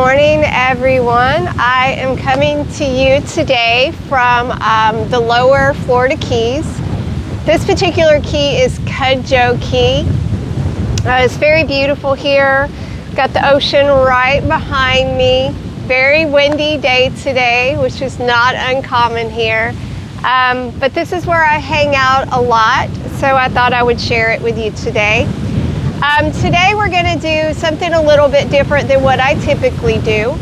morning, everyone. I am coming to you today from the lower Florida Keys. This particular key is Cudjoe Key. It's very beautiful here. Got the ocean right behind me. Very windy day today, which is not uncommon here. But this is where I hang out a lot, so I thought I would share it with you today. Today we're going to do something a little bit different than what I typically do.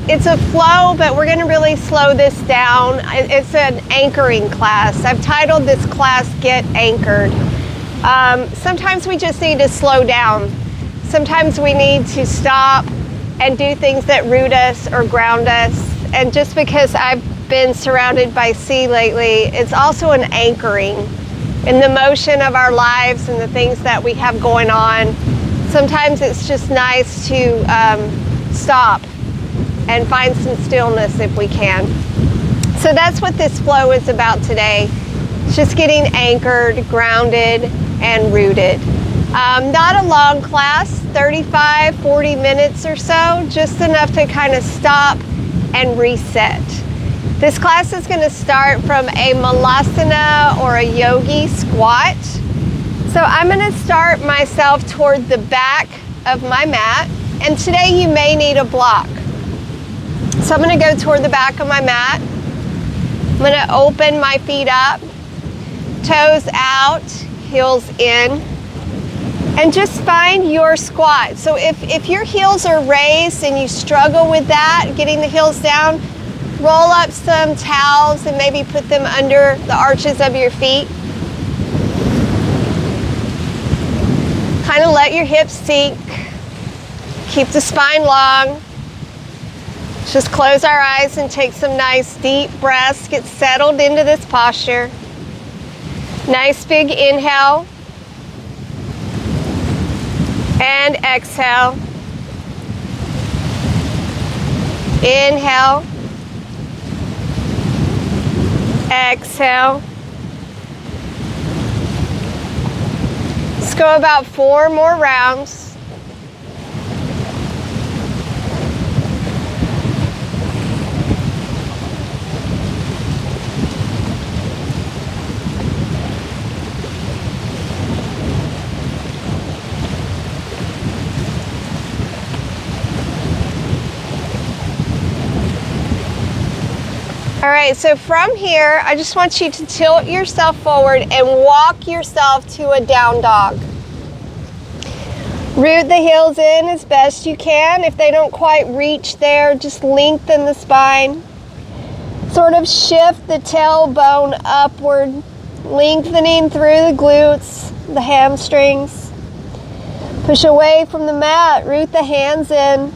It's a flow, but we're going to really slow this down. It's an anchoring class. I've titled this class Get Anchored. Sometimes we just need to slow down. Sometimes we need to stop and do things that root us or ground us. And just because I've been surrounded by sea lately, it's also an anchoring in the motion of our lives and the things that we have going on. Sometimes it's just nice to stop and find some stillness if we can. So that's what this flow is about today. It's just getting anchored, grounded, and rooted. Not a long class, 35, 40 minutes or so, just enough to kind of stop and reset. This class is going to start from a Malasana or a yogi squat. So I'm going to start myself toward the back of my mat. And today you may need a block. So I'm going to go toward the back of my mat. I'm going to open my feet up, toes out, heels in. And just find your squat. So if your heels are raised and you struggle with that, getting the heels down, roll up some towels and maybe put them under the arches of your feet. Kind of let your hips sink. Keep the spine long. Just close our eyes and take some nice deep breaths. Get settled into this posture. Nice big inhale. And exhale. Inhale. Exhale. Let's go about 4 more rounds. All right, so from here, I just want you to tilt yourself forward and walk yourself to a down dog. Root the heels in as best you can. If they don't quite reach there, just lengthen the spine. Sort of shift the tailbone upward, lengthening through the glutes, the hamstrings. Push away from the mat, root the hands in.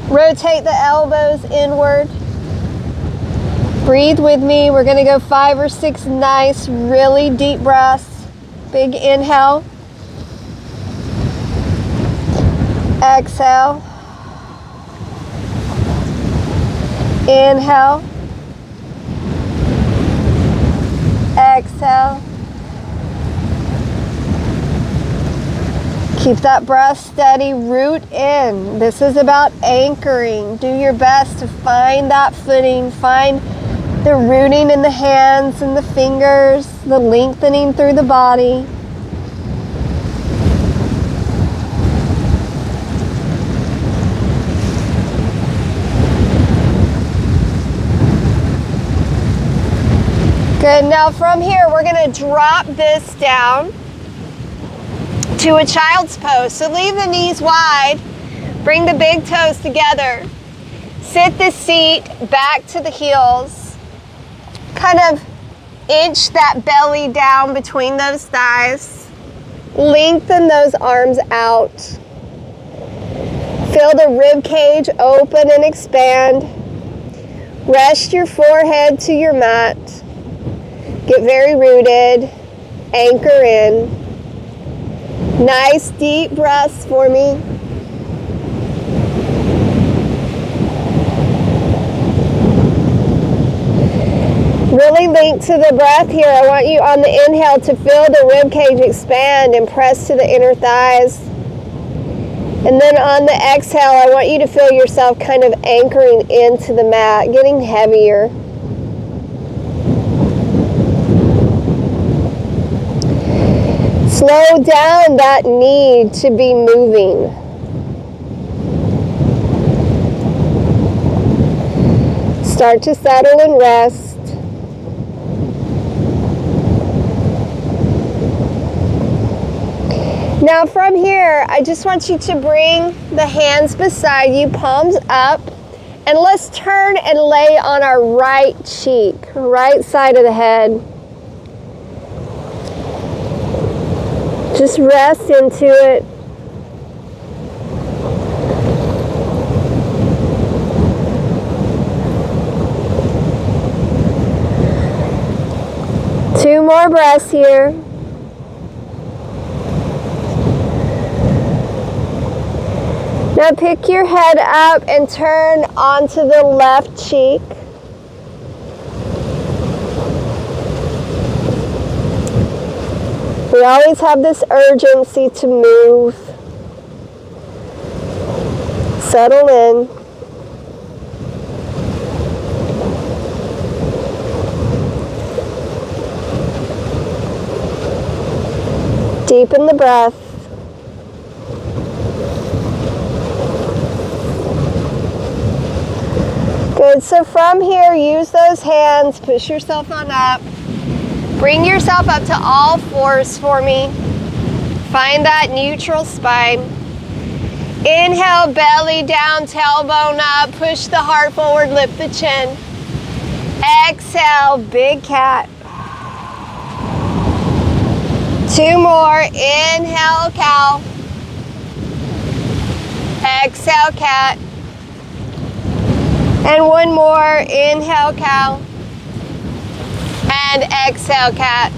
Rotate the elbows inward. Breathe with me. We're going to go 5 or 6 nice, really deep breaths. Big inhale. Exhale. Inhale. Exhale. Keep that breath steady. Root in. This is about anchoring. Do your best to find that footing. Find the rooting in the hands and the fingers, the lengthening through the body. Good. Now from here, we're going to drop this down to a child's pose. So leave the knees wide. Bring the big toes together. Sit the seat back to the heels. Kind of inch that belly down between those thighs. Lengthen those arms out. Feel the rib cage open and expand. Rest your forehead to your mat. Get very rooted. Anchor in. Nice deep breaths for me. Really link to the breath here. I want you on the inhale to feel the rib cage expand and press to the inner thighs. And then on the exhale, I want you to feel yourself kind of anchoring into the mat, getting heavier. Slow down that need to be moving. Start to settle and rest. Now from here, I just want you to bring the hands beside you, palms up, and let's turn and lay on our right cheek, right side of the head. Just rest into it. Two more breaths here. Now pick your head up and turn onto the left cheek. We always have this urgency to move. Settle in. Deepen the breath. Good, so from here, use those hands, push yourself on up. Bring yourself up to all fours for me. Find that neutral spine. Inhale, belly down, tailbone up, push the heart forward, lift the chin. Exhale, big cat. Two more, inhale, cow. Exhale, cat. And one more, inhale, cow. And exhale, cat.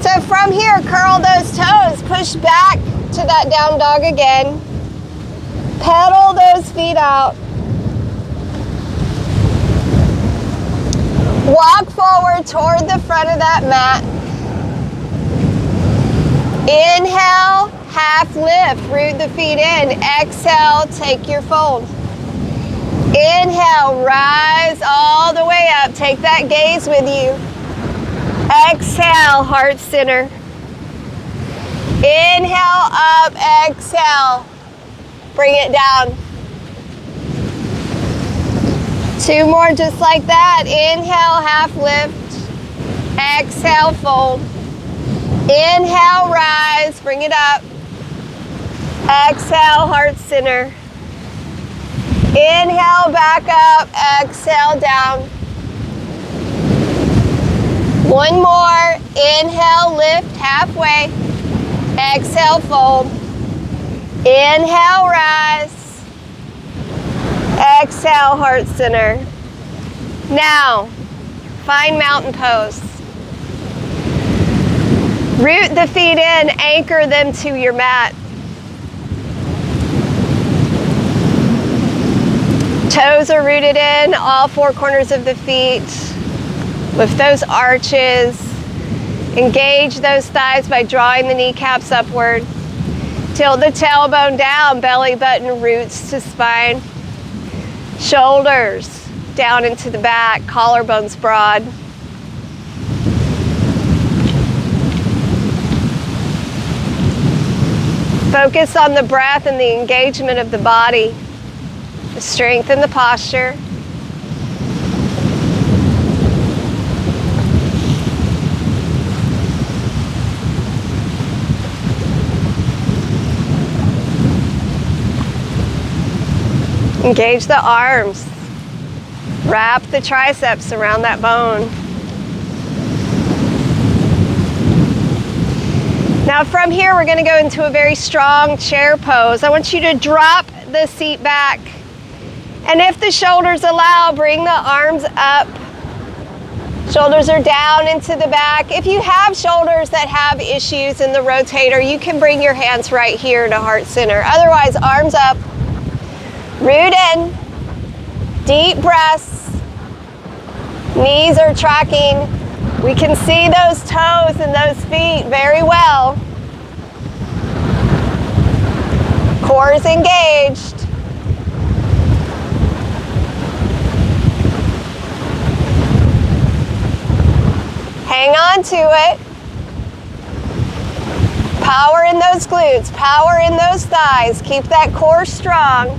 So from here, curl those toes, push back to that down dog again. Pedal those feet out. Walk forward toward the front of that mat. Inhale, half lift, root the feet in. Exhale, take your fold. Inhale, rise all the way up. Take that gaze with you. Exhale, heart center. Inhale, up, exhale. Bring it down. Two more just like that. Inhale, half lift. Exhale, fold. Inhale, rise, bring it up. Exhale, heart center. Inhale, back up, exhale, down. One more, inhale, lift halfway. Exhale, fold. Inhale, rise. Exhale, heart center. Now, find mountain pose. Root the feet in, anchor them to your mat. Toes are rooted in, all four corners of the feet. Lift those arches. Engage those thighs by drawing the kneecaps upward. Tilt the tailbone down, belly button roots to spine. Shoulders down into the back, collarbones broad. Focus on the breath and the engagement of the body. Strengthen the posture. Engage the arms. Wrap the triceps around that bone. Now from here, we're going to go into a very strong chair pose. I want you to drop the seat back. And if the shoulders allow, bring the arms up. Shoulders are down into the back. If you have shoulders that have issues in the rotator, you can bring your hands right here to heart center. Otherwise, arms up. Root in. Deep breaths. Knees are tracking. We can see those toes and those feet very well. Core is engaged. Hang on to it. Power in those glutes, power in those thighs. Keep that core strong.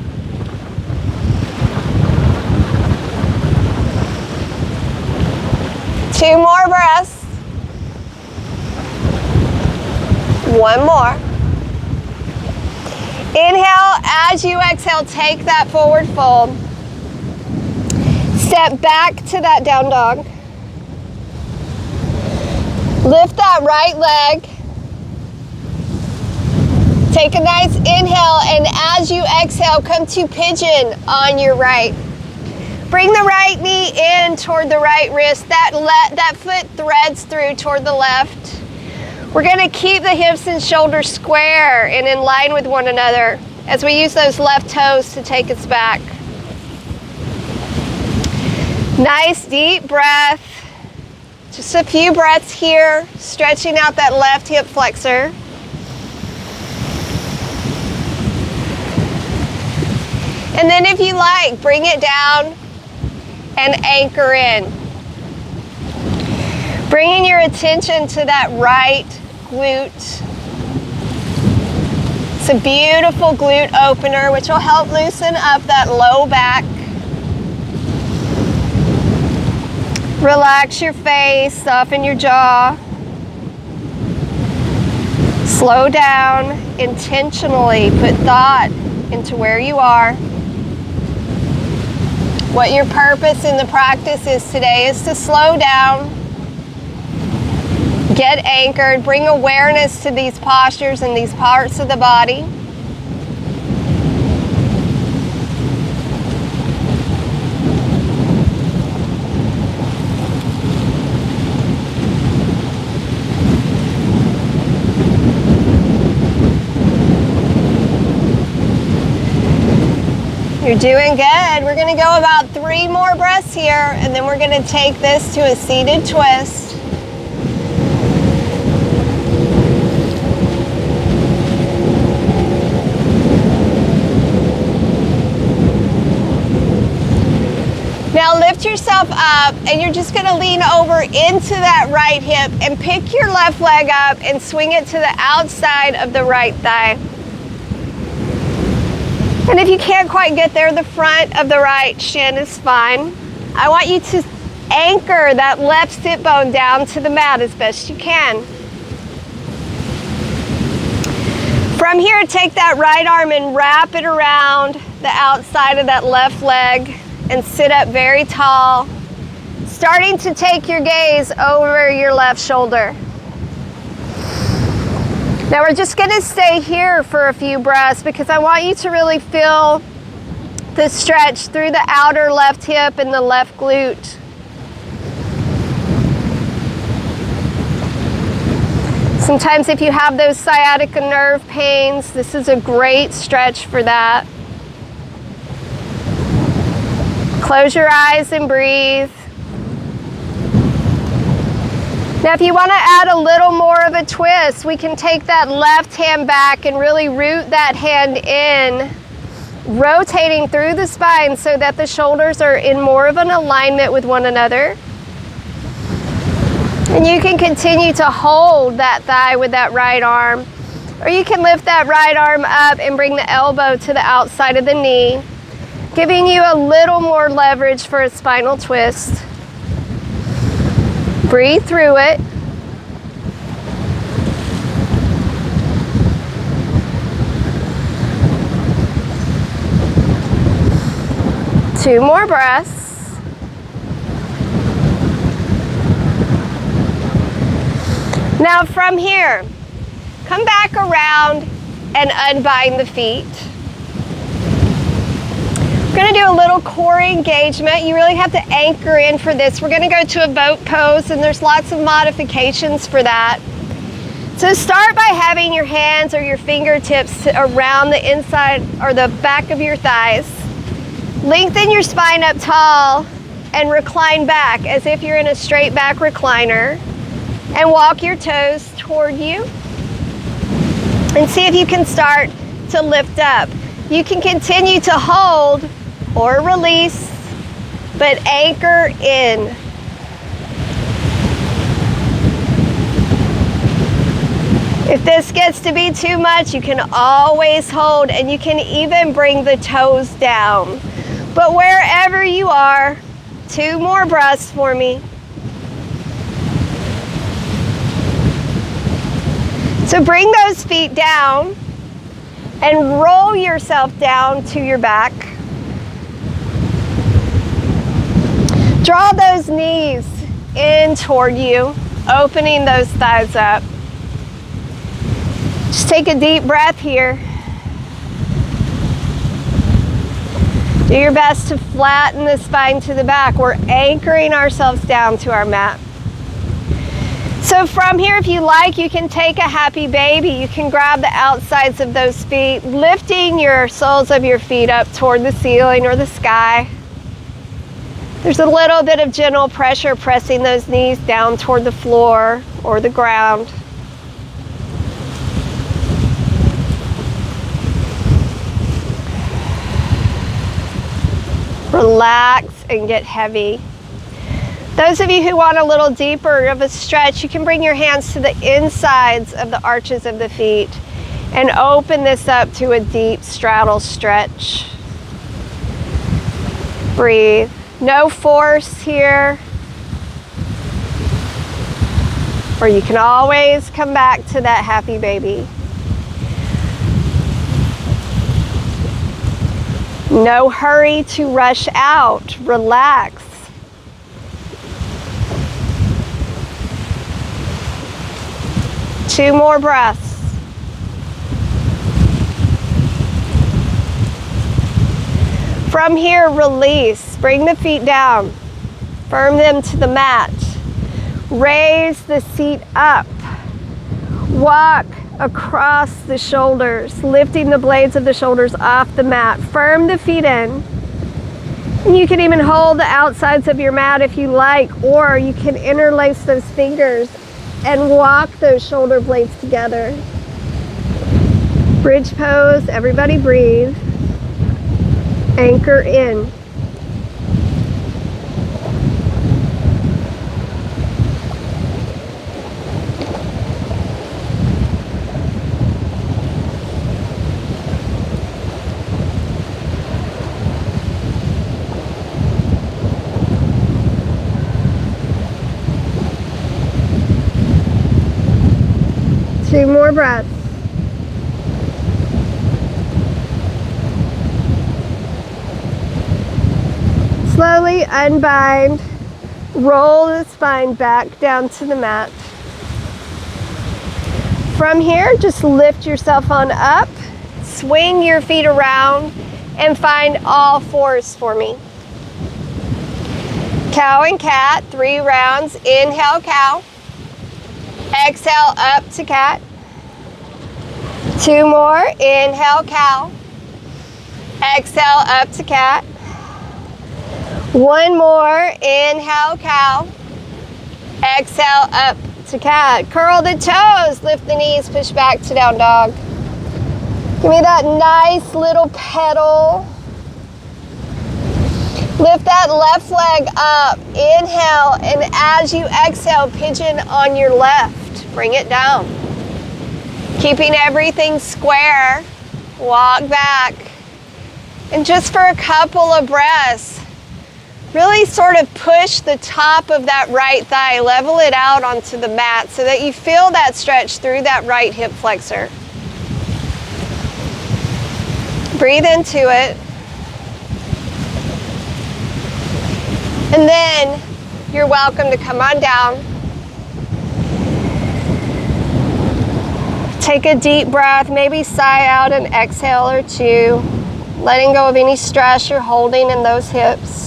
Two more breaths. One more. Inhale, as you exhale, take that forward fold. Step back to that down dog. Lift that right leg. Take a nice inhale, and as you exhale, come to pigeon on your right. Bring the right knee in toward the right wrist. That foot threads through toward the left. We're going to keep the hips and shoulders square and in line with one another as we use those left toes to take us back. Nice deep breath. Just a few breaths here, stretching out that left hip flexor. And then if you like, bring it down and anchor in. Bringing your attention to that right glute. It's a beautiful glute opener, which will help loosen up that low back. Relax your face, soften your jaw. Slow down, intentionally put thought into where you are. What your purpose in the practice is today is to slow down, get anchored, bring awareness to these postures and these parts of the body. You're doing good. We're going to go about 3 more breaths here, and then we're going to take this to a seated twist. Now lift yourself up, and you're just going to lean over into that right hip and pick your left leg up and swing it to the outside of the right thigh. And if you can't quite get there, the front of the right shin is fine. I want you to anchor that left sit bone down to the mat as best you can. From here, take that right arm and wrap it around the outside of that left leg and sit up very tall, starting to take your gaze over your left shoulder. Now we're just going to stay here for a few breaths because I want you to really feel the stretch through the outer left hip and the left glute. Sometimes if you have those sciatica nerve pains, this is a great stretch for that. Close your eyes and breathe. Now if you want to add a little more of a twist, we can take that left hand back and really root that hand in, rotating through the spine so that the shoulders are in more of an alignment with one another. And you can continue to hold that thigh with that right arm, or you can lift that right arm up and bring the elbow to the outside of the knee, giving you a little more leverage for a spinal twist. Breathe through it. Two more breaths. Now from here, come back around and unbind the feet. We're going to do a little core engagement. You really have to anchor in for this. We're going to go to a boat pose, and there's lots of modifications for that. So start by having your hands or your fingertips around the inside or the back of your thighs. Lengthen your spine up tall and recline back as if you're in a straight back recliner. And walk your toes toward you. And see if you can start to lift up. You can continue to hold or release, but anchor in. If this gets to be too much, you can always hold, and you can even bring the toes down. But wherever you are, 2 more breaths for me. So bring those feet down and roll yourself down to your back. Draw those knees in toward you, opening those thighs up. Just take a deep breath here. Do your best to flatten the spine to the back. We're anchoring ourselves down to our mat. So from here, if you like, you can take a happy baby. You can grab the outsides of those feet, lifting your soles of your feet up toward the ceiling or the sky. There's a little bit of gentle pressure pressing those knees down toward the floor or the ground. Relax and get heavy. Those of you who want a little deeper of a stretch, you can bring your hands to the insides of the arches of the feet and open this up to a deep straddle stretch. Breathe. No force here. Or you can always come back to that happy baby. No hurry to rush out. Relax. Two more breaths. From here, release. Bring the feet down. Firm them to the mat. Raise the seat up. Walk across the shoulders, lifting the blades of the shoulders off the mat. Firm the feet in. And you can even hold the outsides of your mat if you like, or you can interlace those fingers and walk those shoulder blades together. Bridge pose, everybody breathe. Anchor in. Two more breaths. Slowly unbind, roll the spine back down to the mat. From here, just lift yourself on up, swing your feet around, and find all fours for me. Cow and cat, 3 rounds. Inhale, cow. Exhale, up to cat. 2 more. Inhale, cow. Exhale, up to cat. 1 more. Inhale, cow. Exhale, up to cat. Curl the toes. Lift the knees. Push back to down dog. Give me that nice little pedal. Lift that left leg up. Inhale, and as you exhale, pigeon on your left. Bring it down. Keeping everything square. Walk back. And just for a couple of breaths, really sort of push the top of that right thigh, level it out onto the mat so that you feel that stretch through that right hip flexor. Breathe into it. And then you're welcome to come on down. Take a deep breath, maybe sigh out an exhale or 2, letting go of any stress you're holding in those hips.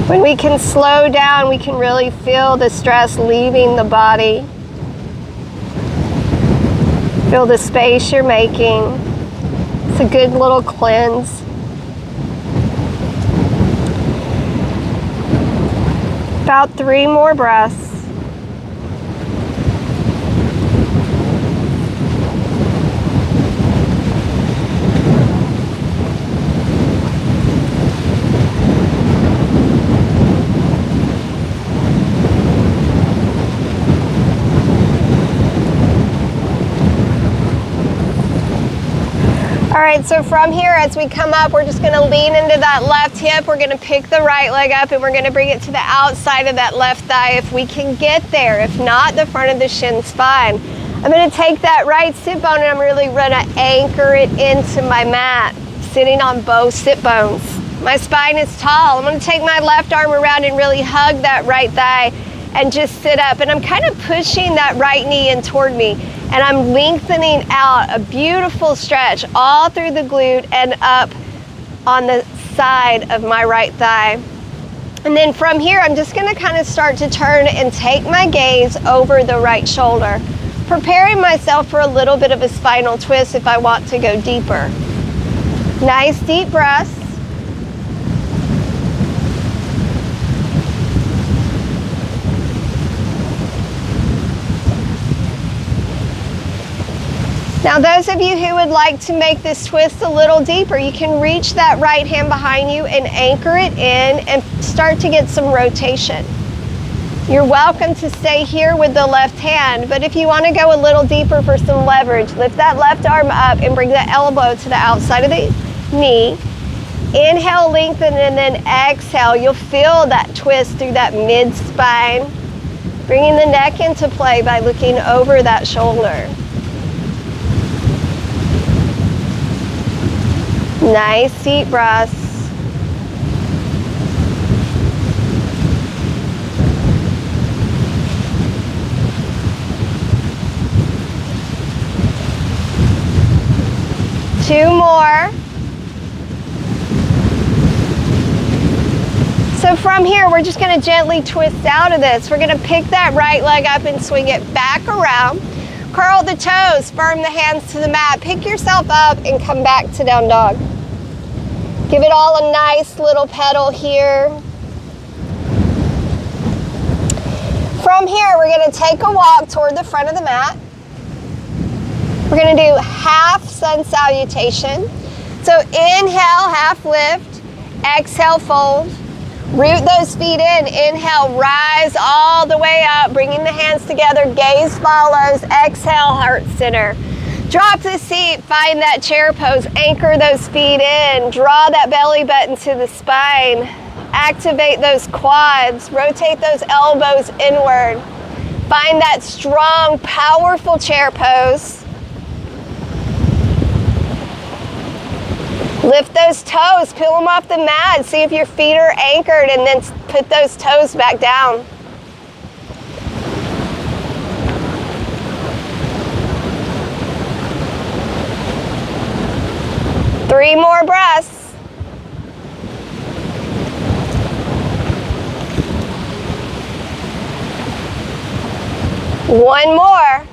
When we we can slow down, we can really feel the stress leaving the body. Feel the space you're making. It's a good little cleanse. About 3 more breaths. All right, so from here, as we come up, we're just gonna lean into that left hip. We're gonna pick the right leg up and we're gonna bring it to the outside of that left thigh if we can get there. If not, the front of the shin's fine. I'm gonna take that right sit bone and I'm really gonna anchor it into my mat, sitting on both sit bones. My spine is tall. I'm gonna take my left arm around and really hug that right thigh and just sit up. And I'm kind of pushing that right knee in toward me. And I'm lengthening out a beautiful stretch all through the glute and up on the side of my right thigh. And then from here, I'm just gonna kind of start to turn and take my gaze over the right shoulder, preparing myself for a little bit of a spinal twist if I want to go deeper. Nice deep breaths. Now, those of you who would like to make this twist a little deeper, you can reach that right hand behind you and anchor it in and start to get some rotation. You're welcome to stay here with the left hand, but if you want to go a little deeper for some leverage, lift that left arm up and bring the elbow to the outside of the knee. Inhale, lengthen, and then exhale. You'll feel that twist through that mid-spine, bringing the neck into play by looking over that shoulder. Nice deep breaths. Two more. So from here, we're just going to gently twist out of this. We're going to pick that right leg up and swing it back around. Curl the toes, firm the hands to the mat. Pick yourself up and come back to down dog. Give it all a nice little pedal here. From here, we're going to take a walk toward the front of the mat. We're going to do half sun salutation. So inhale, half lift. Exhale, fold. Root those feet in. Inhale, rise all the way up, bringing the hands together. Gaze follows. Exhale, heart center. Drop the seat, find that chair pose, anchor those feet in, draw that belly button to the spine, activate those quads, rotate those elbows inward. Find that strong, powerful chair pose. Lift those toes, peel them off the mat, see if your feet are anchored, and then put those toes back down. Three more breaths. One more.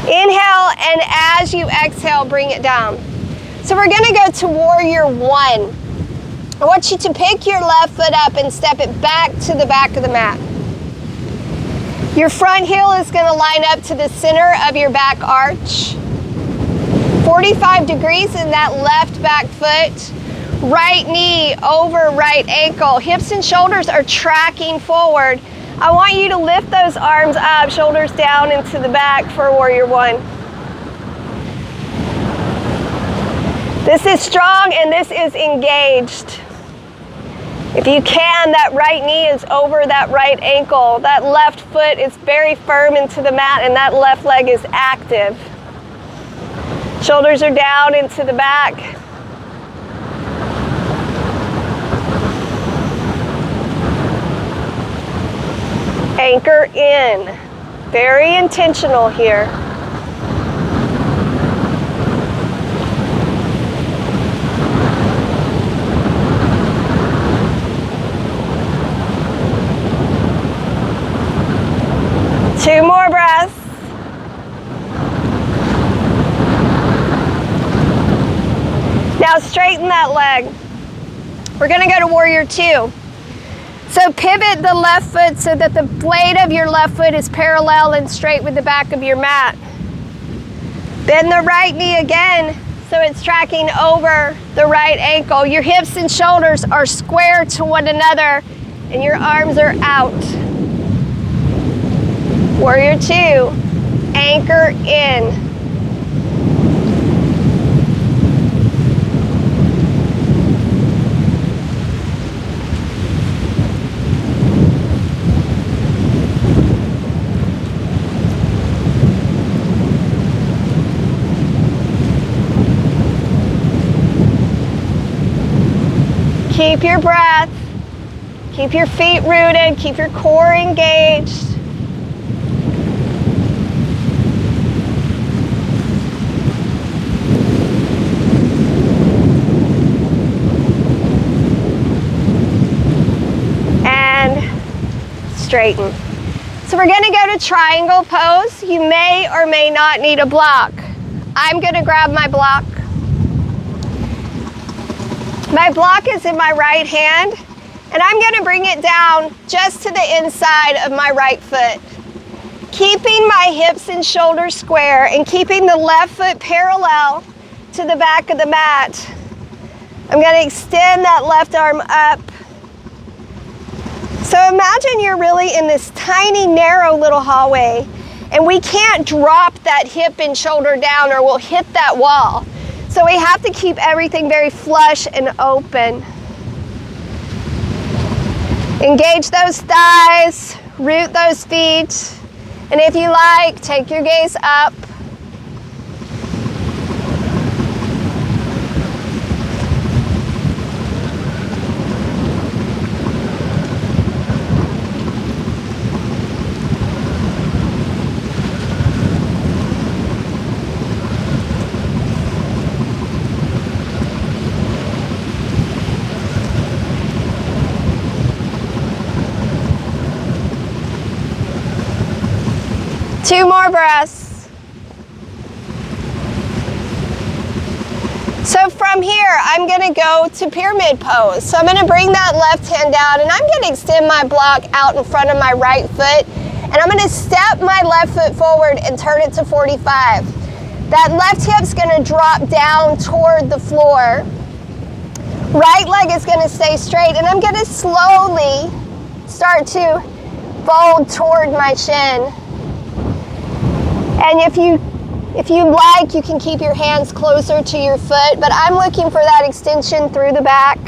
Inhale, and as you exhale, bring it down. So we're gonna go to warrior one. I want you to pick your left foot up and step it back to the back of the mat. Your front heel is gonna line up to the center of your back arch. 45 degrees in that left back foot. Right knee over right ankle. Hips and shoulders are tracking forward. I want you to lift those arms up, shoulders down into the back for warrior one. This is strong and this is engaged. If you can, that right knee is over that right ankle. That left foot is very firm into the mat and that left leg is active. Shoulders are down into the back. Anchor in. Very intentional here. straighten that leg. We're gonna go to warrior two. So pivot the left foot so that the blade of your left foot is parallel and straight with the back of your mat. Bend the right knee again so it's tracking over the right ankle. Your hips and shoulders are square to one another and your arms are out. Warrior two, anchor in. Keep your breath, keep your feet rooted, keep your core engaged. And straighten. So we're gonna go to triangle pose. You may or may not need a block. I'm gonna grab my block. My block is in my right hand, and I'm gonna bring it down just to the inside of my right foot. Keeping my hips and shoulders square and keeping the left foot parallel to the back of the mat. I'm gonna extend that left arm up. So imagine you're really in this tiny, narrow little hallway, and we can't drop that hip and shoulder down or we'll hit that wall. So we have to keep everything very flush and open. Engage those thighs, root those feet, and if you like, take your gaze up. Two more breaths. So from here, I'm gonna go to pyramid pose. So I'm gonna bring that left hand down and I'm gonna extend my block out in front of my right foot. And I'm gonna step my left foot forward and turn it to 45. That left hip's gonna drop down toward the floor. Right leg is gonna stay straight and I'm gonna slowly start to fold toward my shin. And if you like, you can keep your hands closer to your foot, but I'm looking for that extension through the back.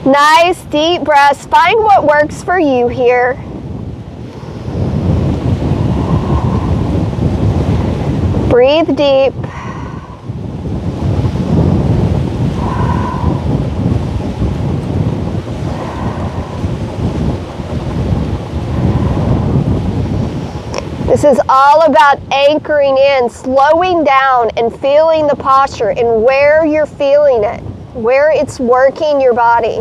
Nice deep breaths. Find what works for you here. Breathe deep. This is all about anchoring in, slowing down, and feeling the posture and where you're feeling it, where it's working your body.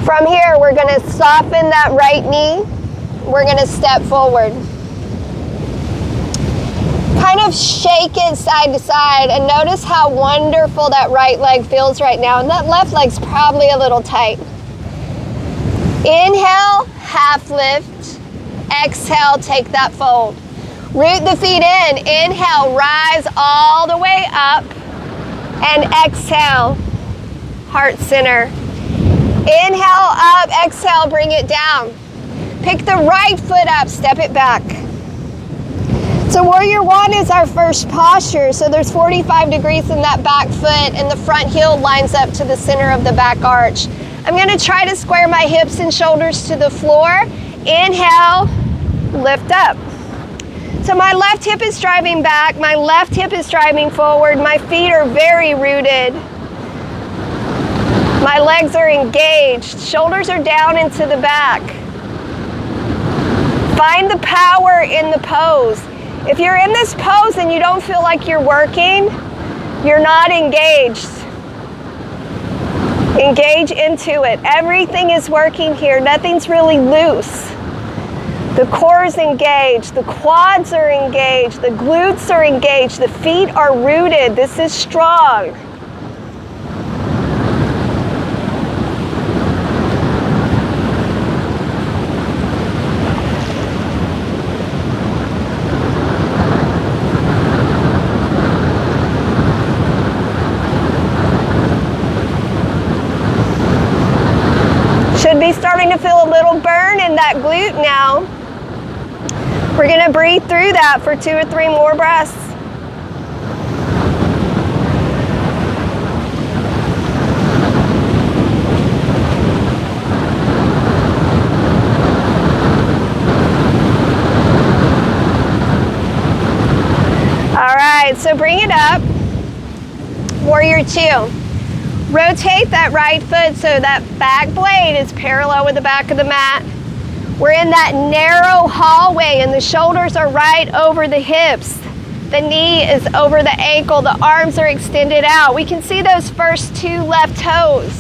From here, we're going to soften that right knee. We're going to step forward. Kind of shake it side to side and notice how wonderful that right leg feels right now. And that left leg's probably a little tight. Inhale, half lift. Exhale, take that fold. Root the feet in. Inhale, rise all the way up. And exhale, heart center. Inhale up, exhale, bring it down. Pick the right foot up, step it back. So warrior one is our first posture. So there's 45 degrees in that back foot and the front heel lines up to the center of the back arch. I'm gonna try to square my hips and shoulders to the floor. Inhale, lift up. So my left hip is driving back, my left hip is driving forward, my feet are very rooted. My legs are engaged, shoulders are down into the back. Find the power in the pose. If you're in this pose and you don't feel like you're working, you're not engaged. Engage into it. Everything is working here. Nothing's really loose. The core is engaged, the quads are engaged, the glutes are engaged, the feet are rooted. This is strong. Should be starting to feel a little burn in that glute now. We're going to breathe through that for 2 or 3 more breaths. All right, so bring it up. Warrior 2. Rotate that right foot so that back blade is parallel with the back of the mat. We're in that narrow hallway and the shoulders are right over the hips. The knee is over the ankle. The arms are extended out. We can see those first 2 left toes.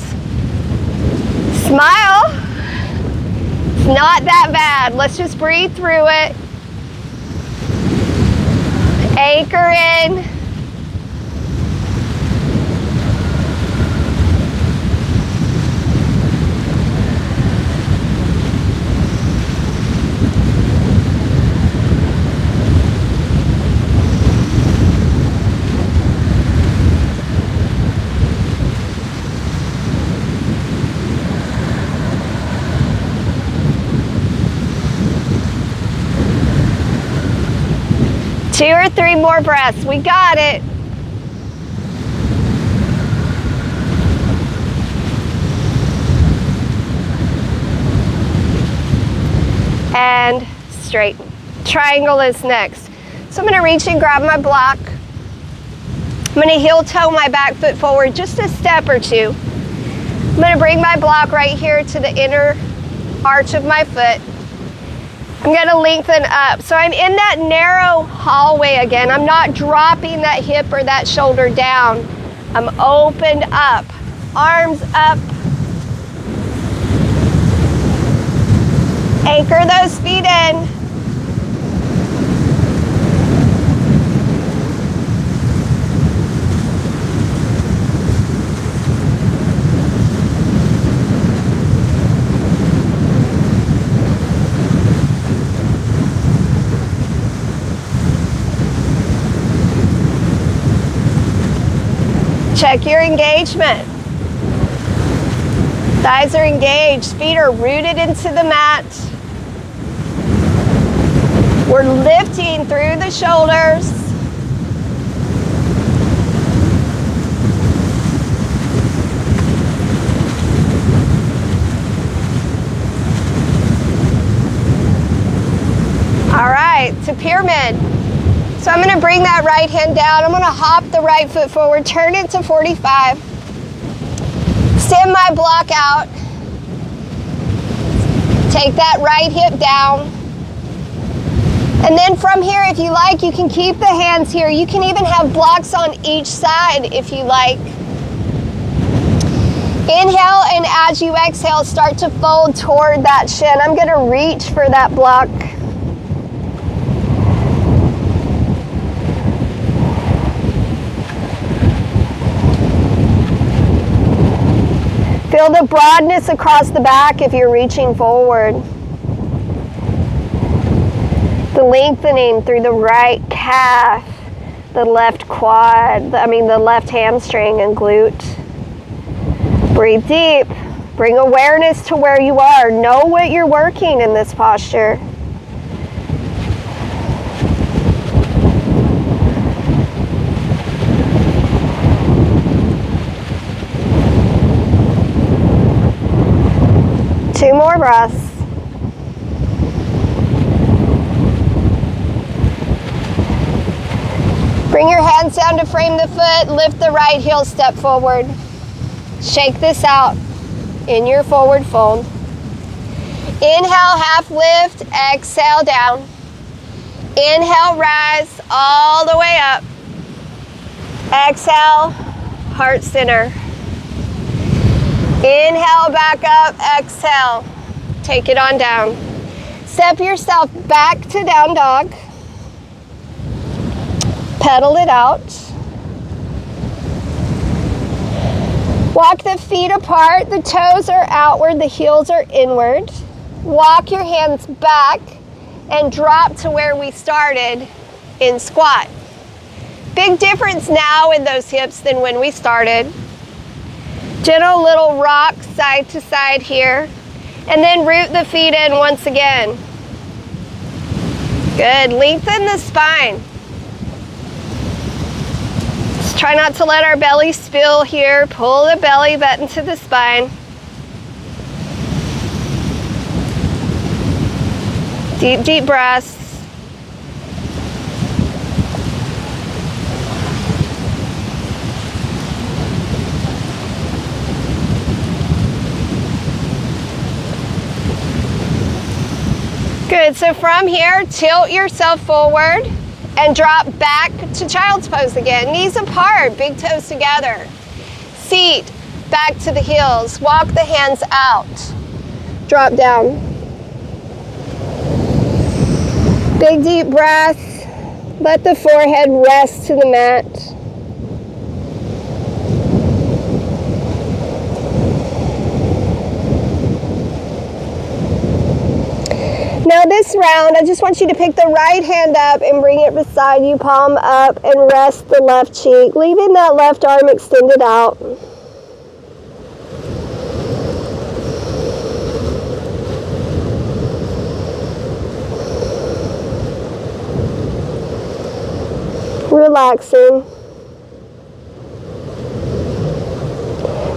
Smile. It's not that bad. Let's just breathe through it. Anchor in. Two or 3 more breaths. We got it. And straighten. Triangle is next. So I'm going to reach and grab my block. I'm going to heel toe my back foot forward just a step or 2. I'm going to bring my block right here to the inner arch of my foot. I'm going to lengthen up. So I'm in that narrow hallway again. I'm not dropping that hip or that shoulder down. I'm opened up. Arms up. Anchor those feet in. Check your engagement. Thighs are engaged, feet are rooted into the mat. We're lifting through the shoulders. All right, to pyramid. So I'm going to bring that right hand down. I'm going to hop the right foot forward, turn it to 45. Extend my block out. Take that right hip down. And then from here, if you like, you can keep the hands here. You can even have blocks on each side if you like. Inhale, and as you exhale, start to fold toward that shin. I'm going to reach for that block. Feel the broadness across the back if you're reaching forward. The lengthening through the right calf, the left quad, the left hamstring and glute. Breathe deep. Bring awareness to where you are. Know what you're working in this posture. Two more breaths. Bring your hands down to frame the foot. Lift the right heel, step forward. Shake this out in your forward fold. Inhale, half lift. Exhale, down. Inhale, rise all the way up. Exhale, heart center. Inhale, back up, exhale. Take it on down. Step yourself back to down dog. Pedal it out. Walk the feet apart. The toes are outward, the heels are inward. Walk your hands back and drop to where we started in squat. Big difference now in those hips than when we started. Gentle little rock side to side here. And then root the feet in once again. Good. Lengthen the spine. Just try not to let our belly spill here. Pull the belly button to the spine. Deep, deep breaths. Good, so from here, tilt yourself forward and drop back to child's pose again. Knees apart, big toes together. Seat, back to the heels. Walk the hands out. Drop down. Big deep breath. Let the forehead rest to the mat. Now this round, I just want you to pick the right hand up and bring it beside you, palm up, and rest the left cheek, leaving that left arm extended out. Relaxing.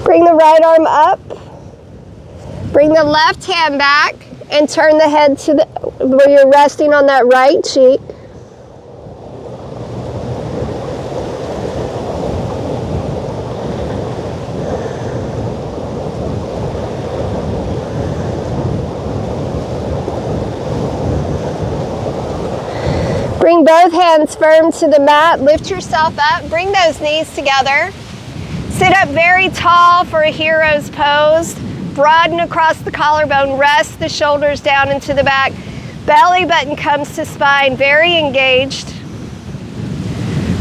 Bring the right arm up. Bring the left hand back. And turn the head to where you're resting on that right cheek. Bring both hands firm to the mat. Lift yourself up. Bring those knees together. Sit up very tall for a hero's pose. Broaden across the collarbone, rest the shoulders down into the back. Belly button comes to spine, very engaged.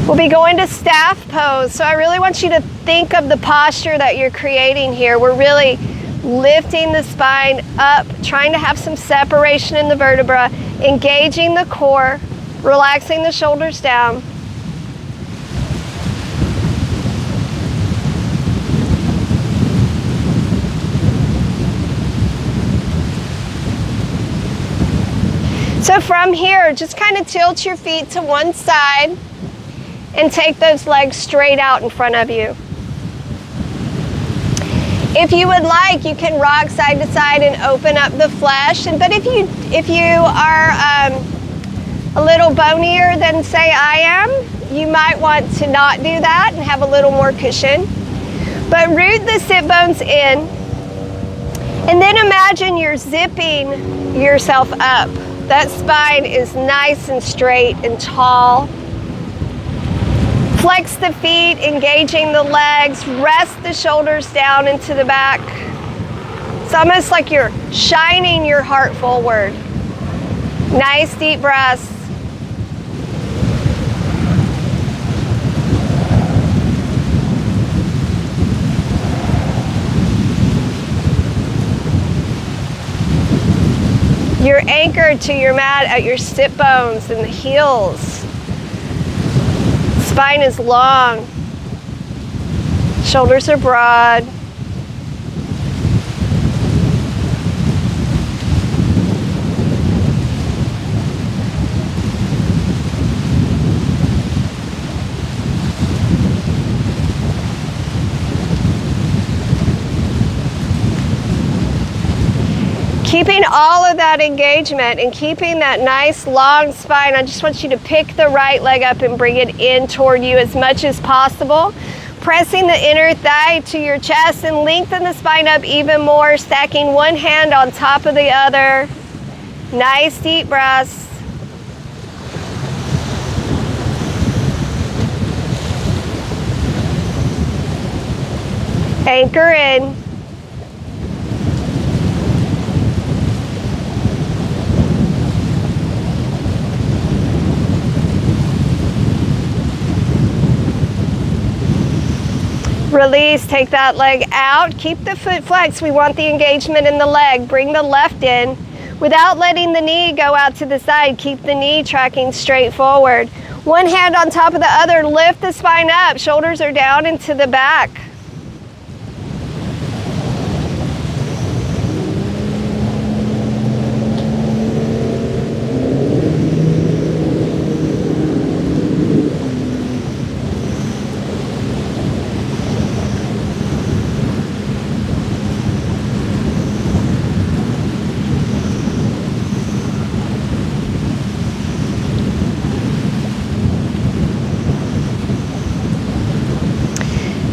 We'll be going to staff pose, so I really want you to think of the posture that you're creating here. We're really lifting the spine up, trying to have some separation in the vertebra, engaging the core, relaxing the shoulders down. So from here, just kind of tilt your feet to one side and take those legs straight out in front of you. If you would like, you can rock side to side and open up the flesh. But if you are a little bonier than say I am, you might want to not do that and have a little more cushion. But root the sit bones in, and then imagine you're zipping yourself up. That spine is nice and straight and tall. Flex the feet, engaging the legs. Rest the shoulders down into the back. It's almost like you're shining your heart forward. Nice deep breaths. You're anchored to your mat at your sit bones and the heels. Spine is long. Shoulders are broad. Keeping all of that engagement and keeping that nice long spine, I just want you to pick the right leg up and bring it in toward you as much as possible. Pressing the inner thigh to your chest and lengthen the spine up even more, stacking one hand on top of the other. Nice deep breaths. Anchor in. Release, take that leg out. Keep the foot flexed. We want the engagement in the leg. Bring the left in without letting the knee go out to the side. Keep the knee tracking straight forward. One hand on top of the other. Lift the spine up. Shoulders are down into the back.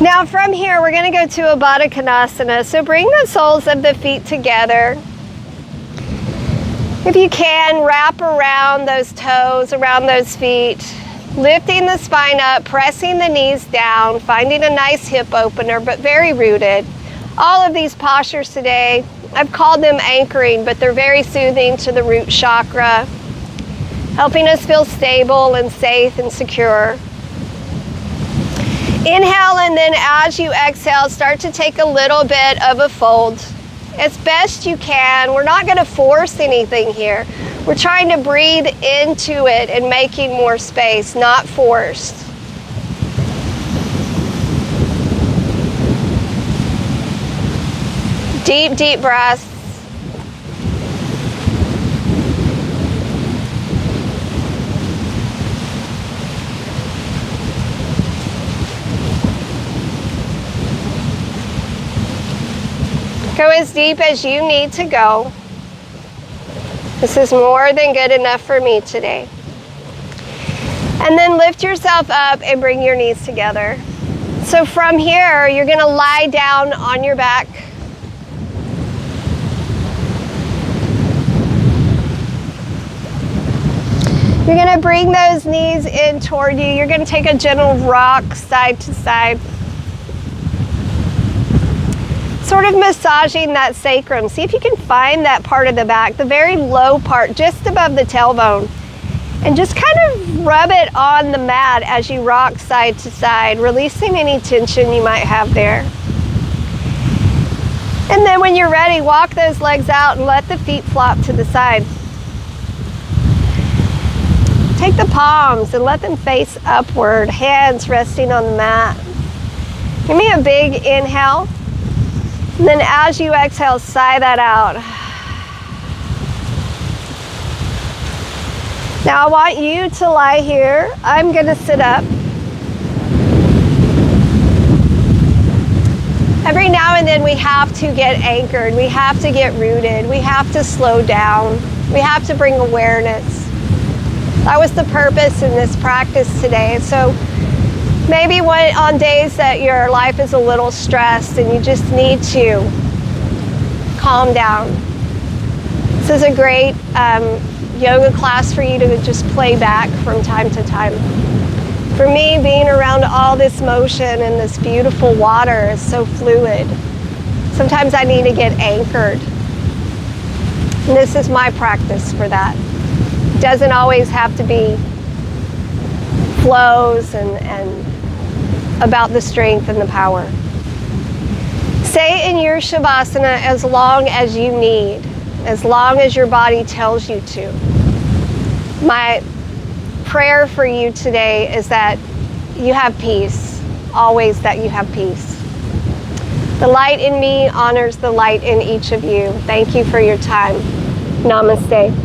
Now from here, we're going to go to a Baddha Konasana. So bring the soles of the feet together. If you can, wrap around those toes, around those feet, lifting the spine up, pressing the knees down, finding a nice hip opener, but very rooted. All of these postures today, I've called them anchoring, but they're very soothing to the root chakra, helping us feel stable and safe and secure. Inhale, and then as you exhale, start to take a little bit of a fold as best you can. We're not going to force anything here. We're trying to breathe into it and making more space, not forced. Deep, deep breaths. Go as deep as you need to go. This is more than good enough for me today. And then lift yourself up and bring your knees together. So from here, you're going to lie down on your back. You're going to bring those knees in toward you. You're going to take a gentle rock side to side. Sort of massaging that sacrum. See if you can find that part of the back, the very low part, just above the tailbone. And just kind of rub it on the mat as you rock side to side, releasing any tension you might have there. And then when you're ready, walk those legs out and let the feet flop to the side. Take the palms and let them face upward, hands resting on the mat. Give me a big inhale. And then as you exhale, sigh that out. Now I want you to lie here. I'm going to sit up. Every now and then we have to get anchored. We have to get rooted. We have to slow down. We have to bring awareness. That was the purpose in this practice today. So maybe on days that your life is a little stressed and you just need to calm down. This is a great yoga class for you to just play back from time to time. For me, being around all this motion and this beautiful water is so fluid. Sometimes I need to get anchored. And this is my practice for that. It doesn't always have to be flows and about the strength and the power. Stay in your Shavasana as long as you need, as long as your body tells you to. My prayer for you today is that you have peace, always that you have peace. The light in me honors the light in each of you. Thank you for your time. Namaste.